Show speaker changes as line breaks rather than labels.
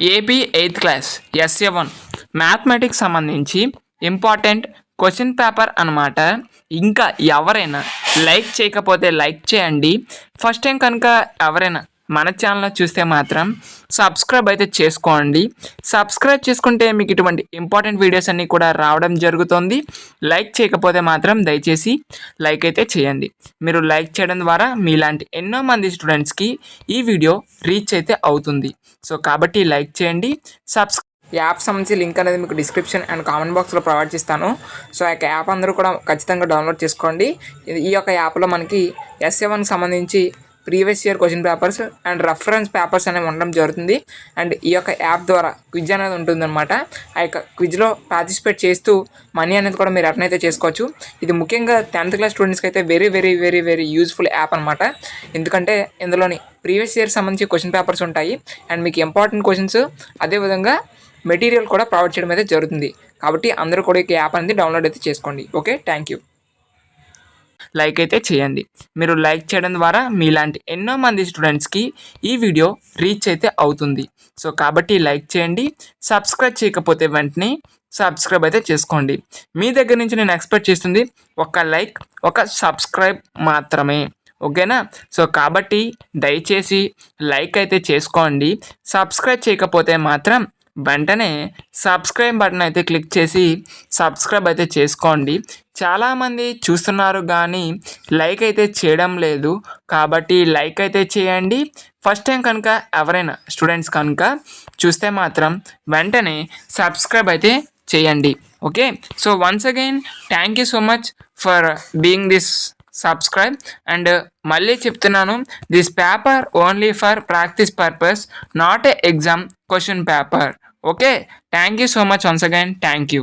AP 8th class SA1 mathematics సంబంధించి important question paper అన్నమాట. ఇంకా ఎవరైనా లైక్ చేయకపోతే లైక్ చేయండి. ఫస్ట్ టైం కనుక ఎవరైనా మన ఛానల్ చూస్తే మాత్రం సబ్స్క్రైబ్ అయితే చేసుకోండి. సబ్స్క్రైబ్ చేసుకుంటే మీకు ఇటువంటి ఇంపార్టెంట్ వీడియోస్ అన్నీ కూడా రావడం జరుగుతుంది. లైక్ చేయకపోతే మాత్రం దయచేసి లైక్ అయితే చేయండి. మీరు లైక్ చేయడం ద్వారా మీలాంటి ఎన్నో మంది స్టూడెంట్స్కి ఈ వీడియో రీచ్ అయితే అవుతుంది. సో కాబట్టి లైక్ చేయండి. యాప్ సంబంధించి లింక్ అనేది మీకు డిస్క్రిప్షన్ అండ్ కామెంట్ బాక్స్లో ప్రొవైడ్ చేస్తాను. సో ఆ యాప్ అందరూ కూడా ఖచ్చితంగా డౌన్లోడ్ చేసుకోండి. ఈ యొక్క యాప్లో మనకి SA1 సంబంధించి previous year question papers and reference papers అనేవి ఉండడం జరుగుతుంది. అండ్ ఈ యొక్క యాప్ ద్వారా క్విజ్ అనేది ఉంటుందన్నమాట. ఆ యొక్క క్విజ్లో పార్టిసిపేట్ చేస్తూ మనీ అనేది కూడా మీరు ఎర్న్ అయితే చేసుకోవచ్చు. ఇది ముఖ్యంగా 10th క్లాస్ స్టూడెంట్స్కి అయితే very very very very useful app అనమాట. ఎందుకంటే ఇందులోని ప్రీవియస్ ఇయర్ సంబంధించి క్వశ్చన్ పేపర్స్ ఉంటాయి అండ్ మీకు ఇంపార్టెంట్ క్వశ్చన్స్ అదేవిధంగా మెటీరియల్ కూడా ప్రొవైడ్ చేయడం అయితే జరుగుతుంది. కాబట్టి అందరూ కూడా ఈ యాప్ అనేది డౌన్లోడ్ అయితే చేసుకోండి. Okay, thank you. లైక్ అయితే చేయండి. మీరు లైక్ చేయడం ద్వారా మీలాంటి ఎన్నో మంది స్టూడెంట్స్కి ఈ వీడియో రీచ్ అయితే అవుతుంది. సో కాబట్టి లైక్ చేయండి. సబ్స్క్రైబ్ చేయకపోతే వెంటనే సబ్స్క్రైబ్ అయితే చేసుకోండి. మీ దగ్గర నుంచి నేను ఎక్స్పెక్ట్ చేస్తుంది ఒక లైక్, ఒక సబ్స్క్రైబ్ మాత్రమే. ఓకేనా? సో కాబట్టి దయచేసి లైక్ అయితే చేసుకోండి. సబ్స్క్రైబ్ చేయకపోతే మాత్రం వెంటనే సబ్స్క్రైబ్ బటన్ అయితే క్లిక్ చేసి సబ్స్క్రైబ్ అయితే చేసుకోండి. చాలామంది చూస్తున్నారు కానీ లైక్ అయితే చేయడం లేదు. కాబట్టి లైక్ అయితే చేయండి. ఫస్ట్ టైం కనుక ఎవరైనా స్టూడెంట్స్ కనుక చూస్తే మాత్రం వెంటనే సబ్స్క్రైబ్ అయితే చేయండి. Okay, so once again thank you so much for being this subscribe. And మళ్ళీ చెప్తున్నాను, this paper only for practice purpose, not a exam question paper. Okay, thank you so much once again. Thank you.